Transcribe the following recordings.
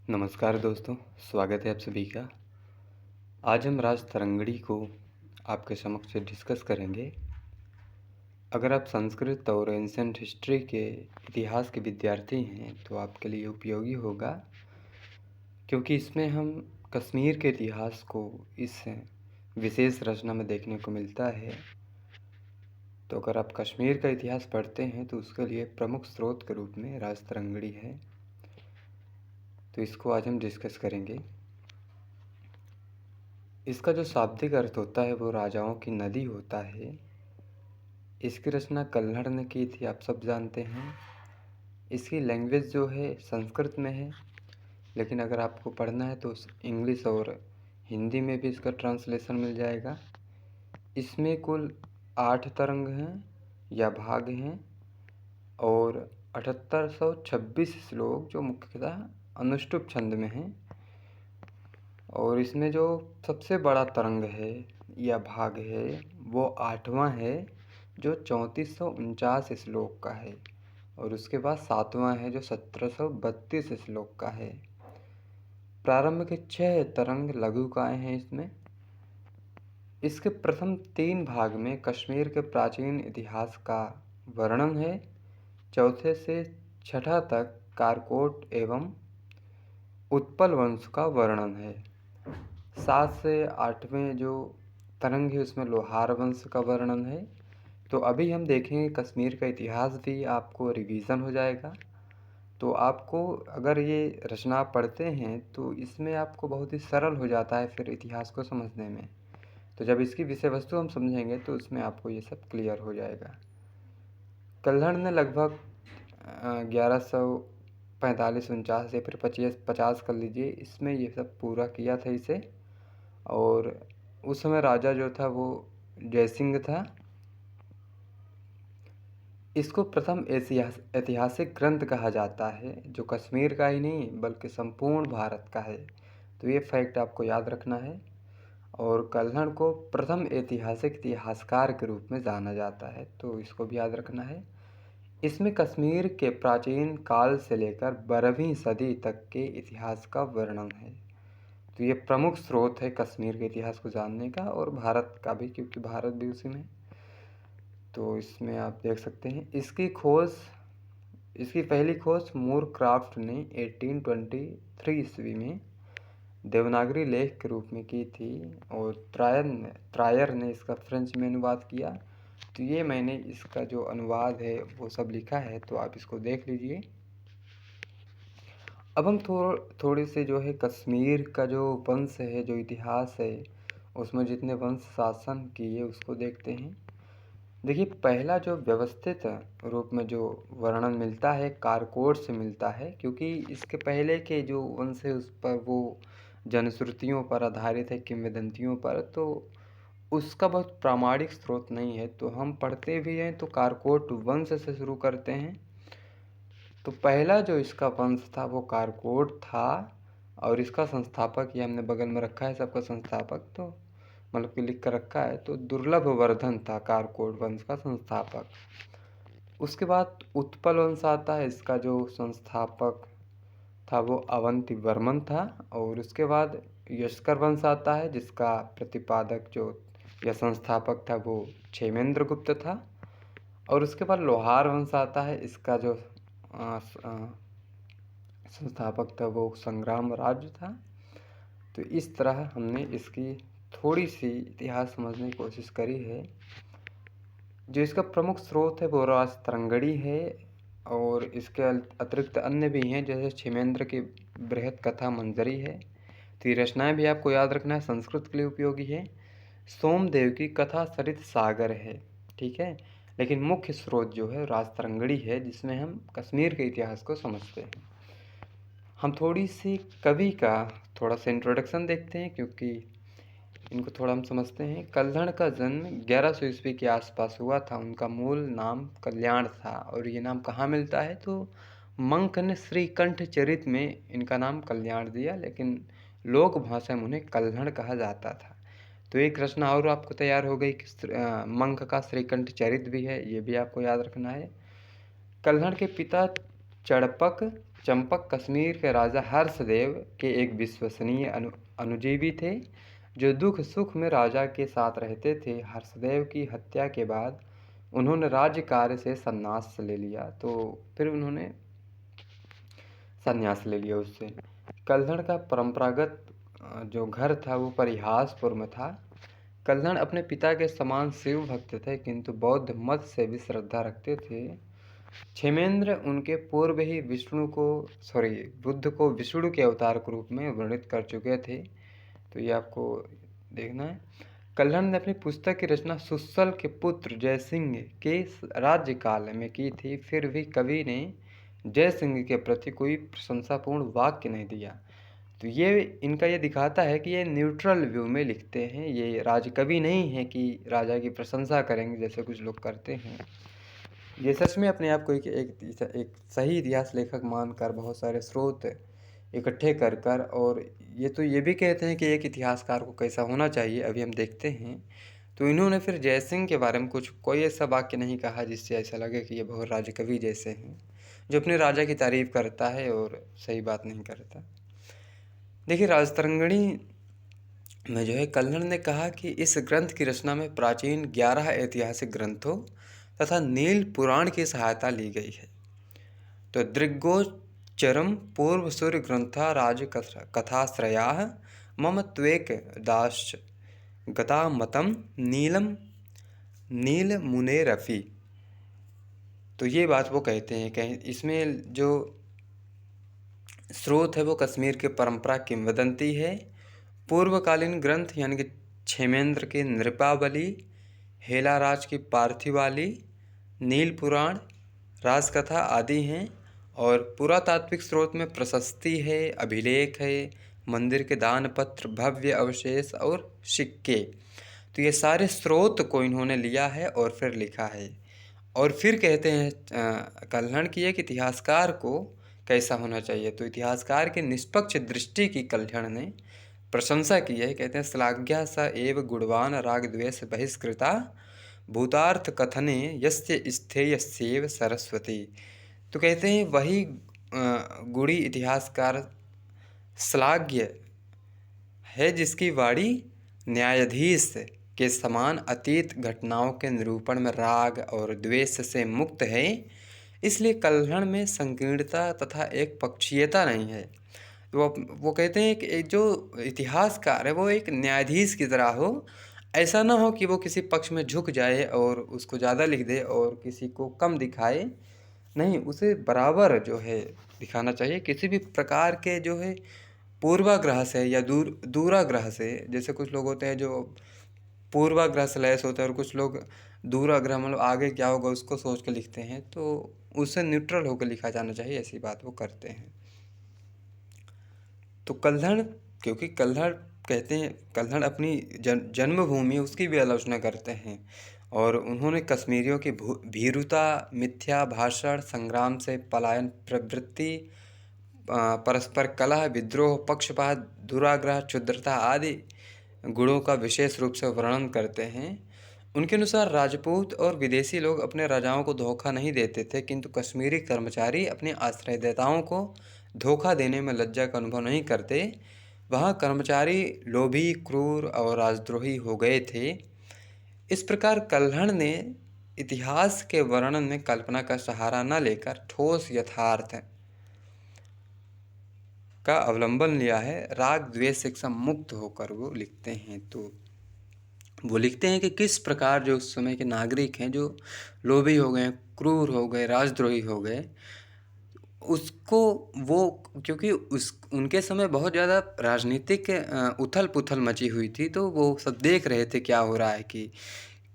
नमस्कार दोस्तों, स्वागत है आप सभी का। आज हम राज तरंगड़ी को आपके समक्ष डिस्कस करेंगे। अगर आप संस्कृत और एंशिएंट हिस्ट्री के इतिहास के विद्यार्थी हैं तो आपके लिए उपयोगी होगा, क्योंकि इसमें हम कश्मीर के इतिहास को इस विशेष रचना में देखने को मिलता है। तो अगर आप कश्मीर का इतिहास पढ़ते हैं तो उसके लिए प्रमुख स्रोत के रूप में राज तरंगड़ी है। तो इसको आज हम डिस्कस करेंगे। इसका जो शाब्दिक अर्थ होता है वो राजाओं की नदी होता है। इसकी रचना कल्हड़ ने की थी, आप सब जानते हैं। इसकी लैंग्वेज जो है संस्कृत में है, लेकिन अगर आपको पढ़ना है तो इंग्लिश और हिंदी में भी इसका ट्रांसलेशन मिल जाएगा। इसमें कुल 8 तरंग हैं या भाग हैं और 7826 श्लोक जो मुख्यतः अनुष्टुप छंद में हैं। और इसमें जो सबसे बड़ा तरंग है या भाग है वो 8वां है जो 3449 श्लोक का है, और उसके बाद 7वां है जो 1732 श्लोक का है। प्रारंभ के 6 तरंग लघुकाएँ हैं इसमें। इसके प्रथम 3 भाग में कश्मीर के प्राचीन इतिहास का वर्णन है। चौथे से छठा तक कारकोट एवं उत्पल वंश का वर्णन है। 7 से 8वें जो तरंग है उसमें लोहार वंश का वर्णन है। तो अभी हम देखेंगे कश्मीर का इतिहास भी आपको रिवीजन हो जाएगा। तो आपको अगर ये रचना पढ़ते हैं तो इसमें आपको बहुत ही सरल हो जाता है फिर इतिहास को समझने में। तो जब इसकी विषय वस्तु हम समझेंगे तो उसमें आपको ये सब क्लियर हो जाएगा। कल्हड़ ने लगभग 1145-49 या फिर 50 कर लीजिए, इसमें ये सब पूरा किया था इसे। और उस समय राजा जो था वो जयसिंह था। इसको प्रथम ऐतिहासिक ग्रंथ कहा जाता है, जो कश्मीर का ही नहीं बल्कि संपूर्ण भारत का है। तो ये फैक्ट आपको याद रखना है। और कल्हड़ को प्रथम ऐतिहासिक इतिहासकार के रूप में जाना जाता है, तो इसको भी याद रखना है। इसमें कश्मीर के प्राचीन काल से लेकर 12वीं सदी तक के इतिहास का वर्णन है। तो ये प्रमुख स्रोत है कश्मीर के इतिहास को जानने का, और भारत का भी, क्योंकि भारत भी उसी में। तो इसमें आप देख सकते हैं इसकी पहली खोज मूरक्राफ्ट ने 1823 ईस्वी में देवनागरी लेख के रूप में की थी, और त्रायर ने इसका फ्रेंच में अनुवाद किया। तो ये मैंने इसका जो अनुवाद है वो सब लिखा है, तो आप इसको देख लीजिए। अब हम थोड़ी से जो है कश्मीर का जो वंश है, जो इतिहास है, उसमें जितने वंश शासन किए उसको देखते हैं। देखिए, पहला जो व्यवस्थित रूप में जो वर्णन मिलता है कारकोट से मिलता है, क्योंकि इसके पहले के जो वंश है उस पर वो जनश्रुतियों पर आधारित है, किंवदंतियों पर, तो उसका बहुत प्रामाणिक स्रोत नहीं है। तो हम पढ़ते भी हैं तो कारकोट वंश से शुरू करते हैं। तो पहला जो इसका वंश था वो कारकोट था, और इसका संस्थापक ये हमने बगल में रखा है सबका संस्थापक, तो मतलब कि लिख कर रखा है। तो दुर्लभ वर्धन था कारकोट वंश का संस्थापक। उसके बाद उत्पल वंश आता है, इसका जो संस्थापक था वो अवंती वर्मन था। और उसके बाद यशकर वंश आता है, जिसका प्रतिपादक जो या संस्थापक था वो क्षेमेंद्र गुप्त था। और उसके बाद लोहार वंश आता है, इसका जो संस्थापक था वो संग्राम राज था। तो इस तरह हमने इसकी थोड़ी सी इतिहास समझने की कोशिश करी है। जो इसका प्रमुख स्रोत है वो राज तरंगड़ी है, और इसके अतिरिक्त अन्य भी हैं, जैसे क्षेमेंद्र की बृहत कथा मंजरी है। तो ये रचनाएँ भी आपको याद रखना है, संस्कृत के लिए उपयोगी है। सोमदेव की कथा सरित सागर है, ठीक है। लेकिन मुख्य स्रोत जो है राज तरंगड़ी है, जिसमें हम कश्मीर के इतिहास को समझते हैं। हम थोड़ी सी कवि का थोड़ा सा इंट्रोडक्शन देखते हैं, क्योंकि इनको थोड़ा हम समझते हैं। कल्हड़ का जन्म 1100 ईस्वी के आसपास हुआ था। उनका मूल नाम कल्याण था, और ये नाम कहाँ मिलता है तो मंक ने श्रीकंठ चरित में इनका नाम कल्याण दिया, लेकिन लोक भाषा में उन्हें कल्हड़ कहा जाता था। तो एक रचना और आपको तैयार हो गई कि मंक का श्रीकंठ चरित भी है, ये भी आपको याद रखना है। कल्हड़ के पिता चड़पक चंपक कश्मीर के राजा हर्षदेव के एक विश्वसनीय अनुजीवी थे जो दुख सुख में राजा के साथ रहते थे। हर्षदेव की हत्या के बाद उन्होंने राज्य कार्य से संन्यास ले लिया। तो फिर उन्होंने संन्यास ले लिया उससे। कल्हड़ का परंपरागत जो घर था वो परिहासपुर में था। कल्हड़ अपने पिता के समान शिव भक्त थे किंतु बौद्ध मत से भी श्रद्धा रखते थे। क्षेमेंद्र उनके पूर्व ही बुद्ध को विष्णु के अवतार के रूप में वर्णित कर चुके थे। तो ये आपको देखना है। कल्हड़ ने अपनी पुस्तक की रचना सुसल के पुत्र जयसिंह के राज्यकाल में की थी। फिर भी कवि ने जयसिंह के प्रति कोई प्रशंसापूर्ण वाक्य नहीं दिया। तो ये इनका ये दिखाता है कि ये न्यूट्रल व्यू में लिखते हैं। ये राजकवि नहीं है कि राजा की प्रशंसा करेंगे जैसे कुछ लोग करते हैं। ये सच में अपने आप को एक सही इतिहास लेखक मानकर बहुत सारे स्रोत इकट्ठे कर और ये भी कहते हैं कि एक इतिहासकार को कैसा होना चाहिए, अभी हम देखते हैं। तो इन्होंने फिर जयसिंह के बारे में कोई ऐसा वाक्य नहीं कहा जिससे ऐसा लगे कि ये बहुत राजकवि जैसे हैं, जो अपने राजा की तारीफ करता है और सही बात नहीं करता। देखिए, राजतरंगिणी में जो है कल्हड़ ने कहा कि इस ग्रंथ की रचना में प्राचीन 11 ऐतिहासिक ग्रंथों तथा नील पुराण की सहायता ली गई है। तो दृग्गोचरम पूर्व सूर्य ग्रंथा राज कथाश्रया मम त्वेक दाश्च गता मतम नील मुने रफी। तो ये बात वो कहते हैं कि इसमें जो स्रोत है वो कश्मीर के परंपरा किंवदंती है। पूर्वकालीन ग्रंथ यानी कि क्षेमेंद्र के नृपावली, हेलाराज की पार्थिवाली, नील पुराण, राजकथा आदि हैं। और पुरातात्विक स्रोत में प्रशस्ति है, अभिलेख है, मंदिर के दान पत्र, भव्य अवशेष और सिक्के। तो ये सारे स्रोत को इन्होंने लिया है और फिर लिखा है। और फिर कहते हैं कल्हड़ की एक इतिहासकार को कैसा होना चाहिए। तो इतिहासकार की निष्पक्ष दृष्टि की कल्हड़ ने प्रशंसा की है। कहते हैं श्लाघ्या स एव गुणवान राग द्वेष बहिष्कृता भूतार्थ कथने यस्य स्थेयस्येव सरस्वती। तो कहते हैं वही गुणी इतिहासकार श्लाघ्य है जिसकी वाणी न्यायाधीश के समान अतीत घटनाओं के निरूपण में राग और द्वेष से मुक्त है। इसलिए कल्हड़ में संकीर्णता तथा एक पक्षीयता नहीं है। वो कहते हैं कि जो इतिहासकार है वो एक न्यायाधीश की तरह हो। ऐसा ना हो कि वो किसी पक्ष में झुक जाए और उसको ज़्यादा लिख दे और किसी को कम दिखाए। नहीं, उसे बराबर जो है दिखाना चाहिए। किसी भी प्रकार के जो है पूर्वाग्रह से या दूराग्रह से, जैसे कुछ लोग होते हैं जो पूर्वाग्रह से लैस होते हैं और कुछ लोग दूराग्रह मतलब आगे क्या होगा उसको सोच के लिखते हैं, तो उससे न्यूट्रल होकर लिखा जाना चाहिए। ऐसी बात वो करते हैं। तो कल्हड़, क्योंकि कल्हड़ कहते हैं कल्हड़ अपनी जन्मभूमि उसकी भी आलोचना करते हैं और उन्होंने कश्मीरियों की भीरुता, मिथ्या भाषण, संग्राम से पलायन प्रवृत्ति, परस्पर कलह, विद्रोह, पक्षपात, दुराग्रह, क्षुद्रता आदि गुणों का विशेष रूप से वर्णन करते हैं। उनके अनुसार राजपूत और विदेशी लोग अपने राजाओं को धोखा नहीं देते थे, किंतु कश्मीरी कर्मचारी अपने आश्रयदाताओं को धोखा देने में लज्जा का अनुभव नहीं करते। वहाँ कर्मचारी लोभी, क्रूर और राजद्रोही हो गए थे। इस प्रकार कल्हड़ ने इतिहास के वर्णन में कल्पना का सहारा न लेकर ठोस यथार्थ का अवलंबन लिया है। राग द्वेष से मुक्त होकर वो लिखते हैं। तो वो लिखते हैं कि किस प्रकार जो उस समय के नागरिक हैं जो लोभी हो गए, क्रूर हो गए, राजद्रोही हो गए, उसको वो क्योंकि उनके समय बहुत ज़्यादा राजनीतिक उथल पुथल मची हुई थी, तो वो सब देख रहे थे क्या हो रहा है कि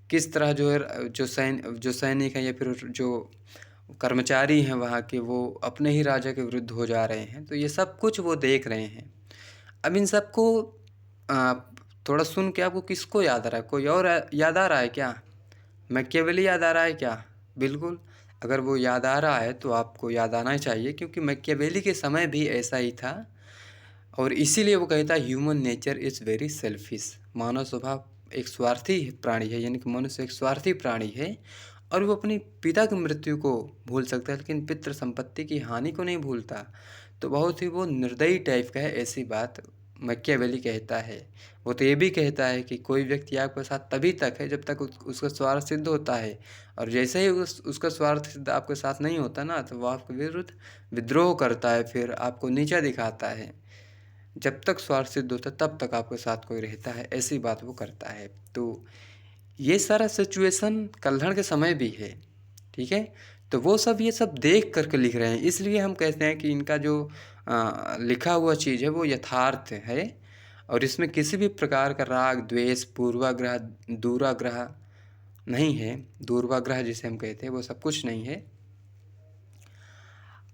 किस तरह जो है जो सैनिक हैं या फिर जो कर्मचारी हैं वहाँ के, वो अपने ही राजा के विरुद्ध हो जा रहे हैं। तो ये सब कुछ वो देख रहे हैं। अब इन सबको थोड़ा सुन के आपको किसको याद आ रहा है? कोई और याद आ रहा है क्या? मैकियावेली याद आ रहा है क्या? बिल्कुल, अगर वो याद आ रहा है तो आपको याद आना ही चाहिए, क्योंकि मैकियावेली के समय भी ऐसा ही था। और इसीलिए वो कहता है human nature is very selfish. मानव स्वभाव एक स्वार्थी प्राणी है, यानी कि मनुष्य एक स्वार्थी प्राणी है और वो अपनी पिता की मृत्यु को भूल सकता है लेकिन पितृ संपत्ति की हानि को नहीं भूलता। तो बहुत ही वो निर्दयी टाइप का है, ऐसी बात मैकियावेली कहता है। वो तो ये भी कहता है कि कोई व्यक्ति आपके साथ तभी तक है जब तक उसका स्वार्थ सिद्ध होता है, और जैसे ही उसका स्वार्थ सिद्ध आपके साथ नहीं होता ना, तो वो आपके विरुद्ध विद्रोह करता है, फिर आपको नीचा दिखाता है। जब तक स्वार्थ सिद्ध होता है तब तक आपके साथ कोई रहता है, ऐसी बात वो करता है। तो ये सारा सिचुएशन कल्हड़ के समय भी है, ठीक है। तो वो सब ये सब देख करके लिख रहे हैं, इसलिए हम कहते हैं कि इनका जो लिखा हुआ चीज़ है वो यथार्थ है, और इसमें किसी भी प्रकार का राग द्वेष पूर्वाग्रह दूराग्रह नहीं है। दूर्वाग्रह जिसे हम कहते हैं वो सब कुछ नहीं है।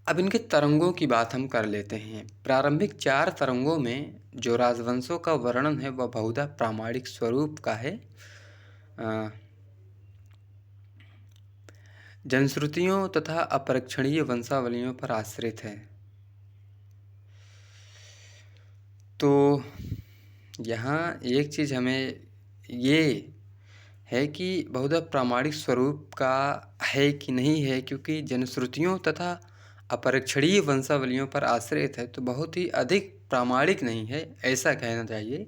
अब इनके तरंगों की बात हम कर लेते हैं। प्रारंभिक 4 तरंगों में जो राजवंशों का वर्णन है वह बहुधा प्रामाणिक स्वरूप का है, जनश्रुतियों तथा अपरक्षणीय वंशावलियों पर आश्रित है। तो यहाँ एक चीज़ हमें ये है कि बहुधा प्रामाणिक स्वरूप का है कि नहीं है, क्योंकि जनश्रुतियों तथा अपरक्षणीय वंशावलियों पर आश्रित है, तो बहुत ही अधिक प्रामाणिक नहीं है, ऐसा कहना चाहिए।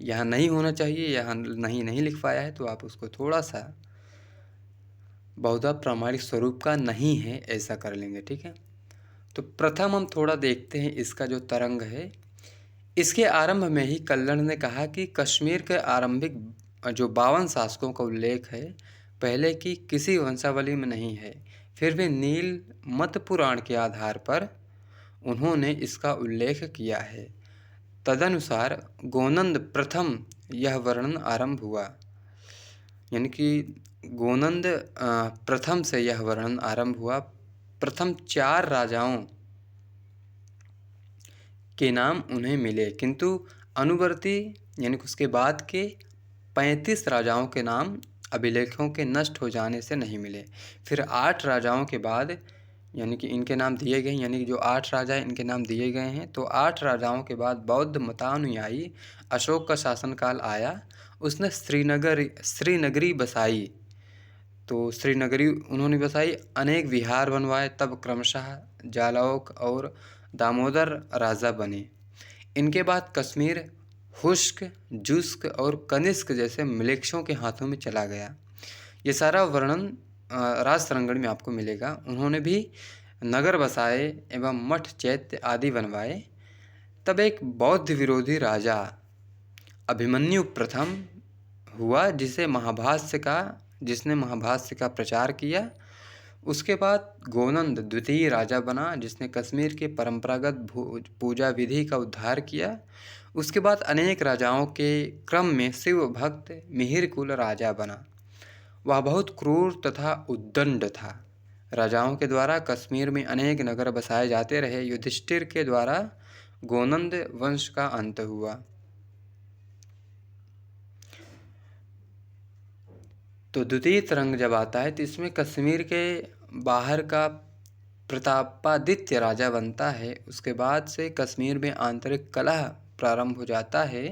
यहाँ नहीं होना चाहिए, यहाँ नहीं लिख पाया है, तो आप उसको थोड़ा सा बहुधा प्रामाणिक स्वरूप का नहीं है ऐसा कर लेंगे, ठीक है। तो प्रथम हम थोड़ा देखते हैं इसका जो तरंग है। इसके आरंभ में ही कल्हड़ ने कहा कि कश्मीर के आरंभिक जो 52 शासकों का उल्लेख है पहले की किसी वंशावली में नहीं है, फिर भी नील मत पुराण के आधार पर उन्होंने इसका उल्लेख किया है। तदनुसार गोनंद प्रथम यह वर्णन आरंभ हुआ, यानी कि गोनंद प्रथम से यह वर्णन आरंभ हुआ। प्रथम 4 राजाओं के नाम उन्हें मिले, किंतु अनुवर्ती यानी कि उसके बाद के 35 राजाओं के नाम अभिलेखों के नष्ट हो जाने से नहीं मिले। फिर 8 राजाओं के बाद यानी कि इनके नाम दिए गए, यानी कि जो 8 राजा हैं इनके नाम दिए गए हैं। तो 8 राजाओं के बाद बौद्ध मतानुयायी अशोक का शासनकाल आया। उसने श्रीनगरी बसाई, तो श्रीनगरी उन्होंने बसाई, अनेक विहार बनवाए, तब क्रमशः जालौक और दामोदर राजा बने। इनके बाद कश्मीर हुस्क, जुस्क और कनिष्क जैसे मिलेक्षों के हाथों में चला गया। ये सारा वर्णन राज तरंगण में आपको मिलेगा। उन्होंने भी नगर बसाए एवं मठ चैत्य आदि बनवाए। तब एक बौद्ध विरोधी राजा अभिमन्यु प्रथम हुआ जिसने महाभाष्य का प्रचार किया। उसके बाद गोनंद द्वितीय राजा बना जिसने कश्मीर के परंपरागत पूजा विधि का उद्धार किया। उसके बाद अनेक राजाओं के क्रम में शिव भक्त मिहिरकुल राजा बना। वह बहुत क्रूर तथा उद्दंड था। राजाओं के द्वारा कश्मीर में अनेक नगर बसाए जाते रहे। युधिष्ठिर के द्वारा गोनंद वंश का अंत हुआ। तो द्वितीय तरंग जब आता है तो इसमें कश्मीर के बाहर का प्रतापादित्य राजा बनता है। उसके बाद से कश्मीर में आंतरिक कलह प्रारंभ हो जाता है।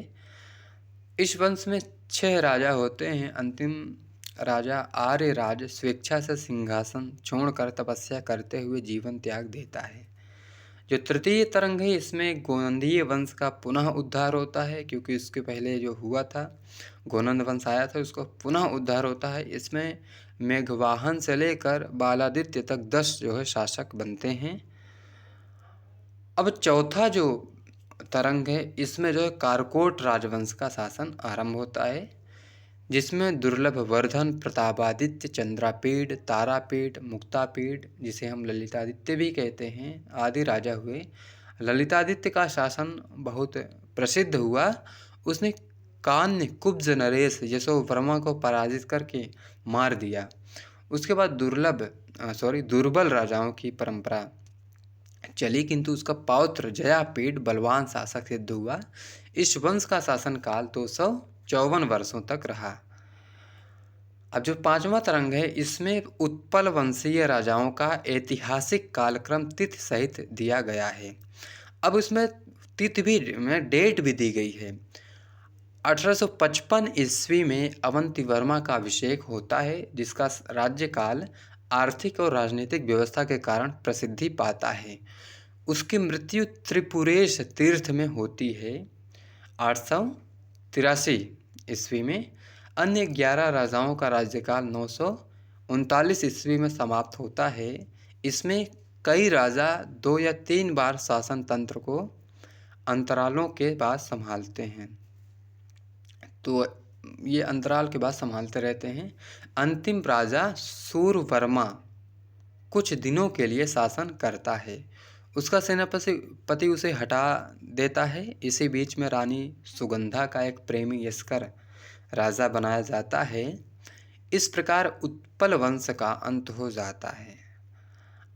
इस वंश में 6 राजा होते हैं। अंतिम राजा आर्यराज स्वेच्छा से सिंहासन छोड़कर तपस्या करते हुए जीवन त्याग देता है। जो तृतीय तरंग है इसमें गोनंदीय वंश का पुनः उद्धार होता है, क्योंकि इसके पहले जो हुआ था गोनंद वंश आया था उसको पुनः उद्धार होता है। इसमें मेघवाहन से लेकर बालादित्य तक 10 जो है शासक बनते हैं। अब चौथा जो तरंग है इसमें जो है कारकोट राजवंश का शासन आरंभ होता है, जिसमें दुर्लभ वर्धन, प्रतापादित्य, चंद्रापीठ, तारापीठ, मुक्तापीठ जिसे हम ललितादित्य भी कहते हैं आदि राजा हुए। ललितादित्य का शासन बहुत प्रसिद्ध हुआ। उसने कान्य कुब्ज नरेश यशोवर्मा को पराजित करके मार दिया। उसके बाद दुर्बल राजाओं की परंपरा चली, किंतु उसका पौत्र जयापीठ बलवान शासक सिद्ध हुआ। इस वंश का शासनकाल 254 वर्षों तक रहा। अब जो 5वां तरंग है इसमें उत्पल वंशीय राजाओं का ऐतिहासिक कालक्रम तिथि सहित दिया गया है। अब इसमें तिथि भी में डेट भी दी गई है। 1855 ईस्वी में अवंतीवर्मा का अभिषेक होता है, जिसका राज्यकाल आर्थिक और राजनीतिक व्यवस्था के कारण प्रसिद्धि पाता है। उसकी मृत्यु त्रिपुरेश तीर्थ में होती है 883 ईस्वी में। अन्य 11 राजाओं का राज्यकाल 939 ईस्वी में समाप्त होता है। इसमें कई राजा 2 या 3 बार शासन तंत्र को अंतरालों के बाद संभालते हैं, तो ये अंतराल के बाद संभालते रहते हैं। अंतिम राजा सूरवर्मा कुछ दिनों के लिए शासन करता है, उसका सेनापति उसे हटा देता है। इसी बीच में रानी सुगंधा का एक प्रेमी यस्कर राजा बनाया जाता है। इस प्रकार उत्पल वंश का अंत हो जाता है।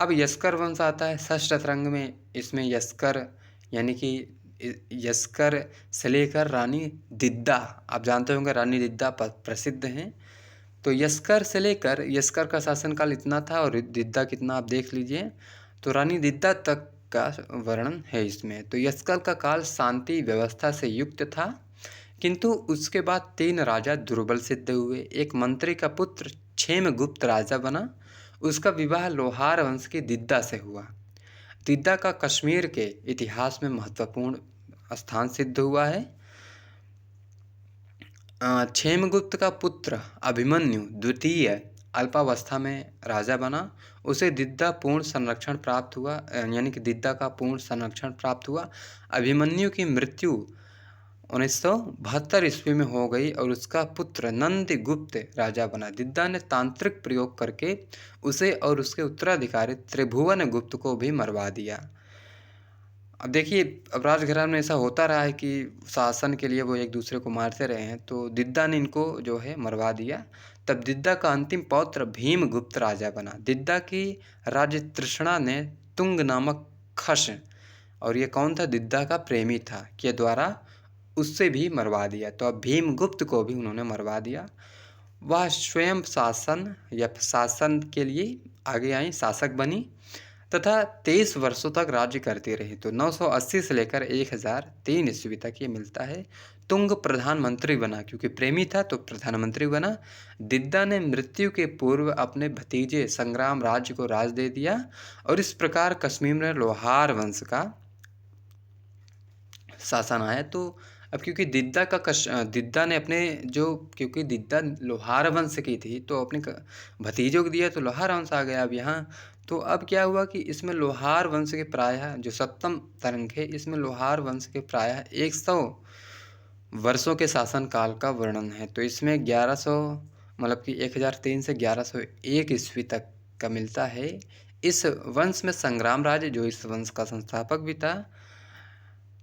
अब यस्कर वंश आता है षष्ठ तरंग में। इसमें यस्कर यानी कि यस्कर से लेकर रानी दिद्दा, आप जानते होंगे रानी दिद्दा प्रसिद्ध हैं। तो यस्कर से लेकर, यस्कर का शासनकाल इतना था और दिद्दा कितना आप देख लीजिए, तो रानी दिद्दा तक का वर्णन है इसमें। तो यस्कर का काल शांति व्यवस्था से युक्त था, किंतु उसके बाद 3 राजा दुर्बल सिद्ध हुए। एक मंत्री का पुत्र क्षेमगुप्त राजा बना, उसका विवाह लोहार वंश की दिद्दा से हुआ। दिद्दा का कश्मीर के इतिहास में महत्वपूर्ण स्थान सिद्ध हुआ है। क्षेमगुप्त का पुत्र अभिमन्यु द्वितीय अल्पावस्था में राजा बना, उसे दिद्दा पूर्ण संरक्षण प्राप्त हुआ, यानी कि दिद्दा का पूर्ण संरक्षण प्राप्त हुआ। अभिमन्यु की मृत्यु 1972 ईस्वी में हो गई और उसका पुत्र नंदगुप्त राजा बना। दिद्दा ने तांत्रिक प्रयोग करके उसे और उसके उत्तराधिकारी त्रिभुवन गुप्त को भी मरवा दिया। अब देखिए, अब राजघराने में ऐसा होता रहा है कि शासन के लिए वो एक दूसरे को मारते रहे हैं, तो दिद्दा ने इनको जो है मरवा दिया। तब दिद्दा का अंतिम पौत्र भीमगुप्त राजा बना। दिद्दा की राज्य तृष्णा ने तुंग नामक खश, और ये कौन था, दिद्दा का प्रेमी था, के द्वारा उससे भी मरवा दिया। तो अब भीमगुप्त को भी उन्होंने मरवा दिया। वह स्वयं शासन या शासन के लिए आगे आई, शासक बनी तथा 23 वर्षों तक राज्य करती रही। तो 980 से लेकर 1003 ईस्वी तक ये मिलता है। तुंग प्रधानमंत्री बना, क्योंकि प्रेमी था तो प्रधानमंत्री बना। दिद्दा ने मृत्यु के पूर्व अपने भतीजे संग्राम राज्य को राज दे दिया और इस प्रकार कश्मीर में लोहार वंश का शासन आया। तो अब क्योंकि दिद्दा ने अपने क्योंकि दिद्दा लोहार वंश की थी तो अपने भतीजों को दिया तो लोहार वंश आ गया अब यहाँ। तो अब क्या हुआ कि इसमें लोहार वंश के प्रायः जो 7वीं तरंग है, इसमें लोहार वंश के प्रायः 100 वर्षों के शासनकाल का वर्णन है। तो इसमें 1100 मतलब कि 1003 से 1101 ईस्वी तक का मिलता है। इस वंश में संग्राम राज्य जो इस वंश का संस्थापक भी था,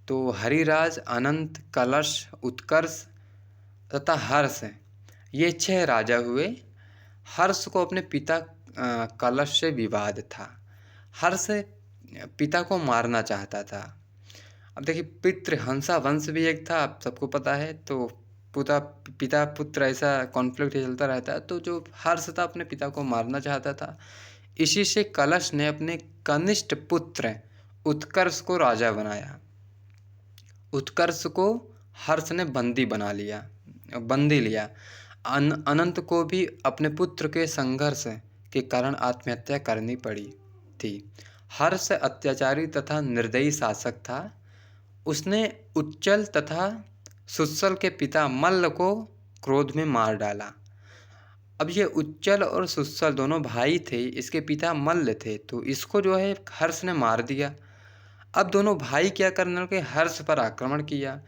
तो हरिराज, अनंत, कलश, उत्कर्ष तथा हर्ष, ये 6 राजा हुए। हर्ष को अपने पिता कलश से विवाद था। हर्ष पिता को मारना चाहता था। अब देखिए, पितृहंसा वंश भी एक था, आप सबको पता है। तो पिता पुत्र ऐसा कॉन्फ्लिक्ट चलता रहता है। तो जो हर्ष था अपने पिता को मारना चाहता था। इसी से कलश ने अपने कनिष्ठ पुत्र उत्कर्ष को राजा बनाया। उत्कर्ष को हर्ष ने बंदी लिया। अनंत को भी अपने पुत्र के संघर्ष के कारण आत्महत्या करनी पड़ी थी। हर्ष अत्याचारी तथा निर्दयी शासक था। उसने उच्चल तथा सुत्सल के पिता मल्ल को क्रोध में मार डाला। अब ये उच्चल और सुत्सल दोनों भाई थे, इसके पिता मल्ल थे, तो इसको जो है हर्ष ने मार दिया। अब दोनों भाई क्या करने लगे, हर्ष पर आक्रमण किया।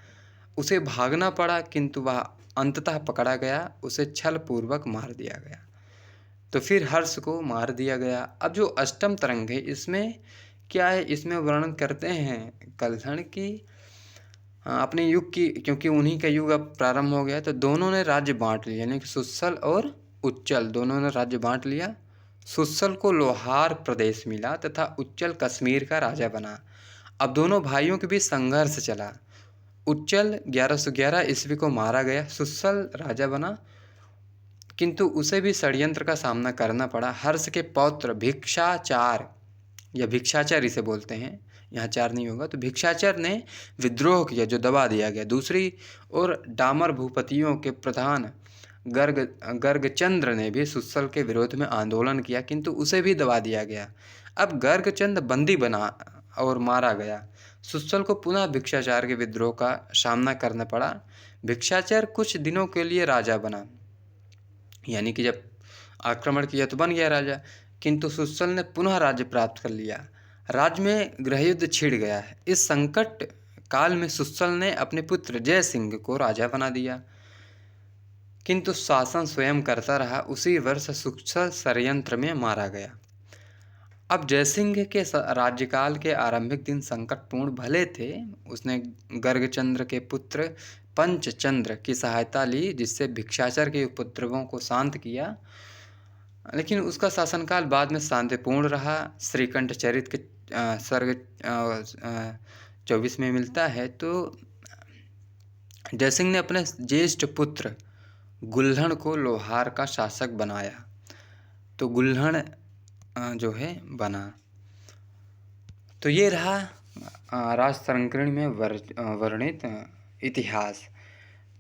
उसे भागना पड़ा, किंतु वह अंततः पकड़ा गया, उसे छल पूर्वक मार दिया गया। तो फिर हर्ष को मार दिया गया। अब जो अष्टम तरंग है, इसमें क्या है, इसमें वर्णन करते हैं कलहण की अपने युग की, क्योंकि उन्हीं का युग अब प्रारंभ हो गया। तो दोनों ने राज्य बांट लिया, यानी कि सुत्सल और उच्चल दोनों ने राज्य बांट लिया। सुत्सल को लोहार प्रदेश मिला तथा उच्चल कश्मीर का राजा बना। अब दोनों भाइयों के बीच संघर्ष चला। उच्चल 1111 ईस्वी को मारा गया, सुत्सल राजा बना, किंतु उसे भी षड्यंत्र का सामना करना पड़ा। हर्ष के पौत्र भिक्षाचार या भिक्षाचार इसे बोलते हैं, यहाँ 4 नहीं होगा। तो भिक्षाचर ने विद्रोह किया, जो दबा दिया गया। दूसरी ओर डामर भूपतियों के प्रधान गर्गचंद्र ने भी सुस्सल के विरोध में आंदोलन किया, किंतु उसे भी दबा दिया गया। अब गर्गचंद बंदी बना और मारा गया। सुस्सल को पुनः भिक्षाचार के विद्रोह का सामना करना पड़ा। भिक्षाचर कुछ दिनों के लिए राजा बना, यानी कि जब आक्रमण किया तो बन गया राजा, किंतु सुस्सल ने पुनः राज्य प्राप्त कर लिया। राज्य में गृहयुद्ध छिड़ गया है। इस संकट काल में सुस्सल ने अपने पुत्र जय सिंह को राजा बना दिया, किंतु शासन स्वयं करता रहा। उसी वर्ष सुस्सल षड्यंत्र में मारा गया। अब जयसिंह के राज्यकाल के आरंभिक दिन संकटपूर्ण भले थे। उसने गर्गचंद्र के पुत्र पंचचंद्र की सहायता ली, जिससे भिक्षाचर के उपद्रवों को शांत किया, लेकिन उसका शासनकाल बाद में शांतिपूर्ण रहा। श्रीकंठ चरित के सर्ग 24 में मिलता है। तो जयसिंह ने अपने ज्येष्ठ पुत्र गुल्हण को लोहार का शासक बनाया, तो गुल्हण जो है बना। तो ये रहा राजतरंगिणी में वर्णित इतिहास।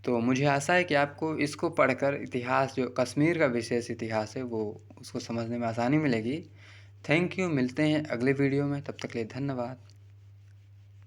तो मुझे आशा है कि आपको इसको पढ़कर इतिहास, जो कश्मीर का विशेष इतिहास है, वो उसको समझने में आसानी मिलेगी। Thank you. मिलते हैं अगले वीडियो में, तब तक के लिए धन्यवाद।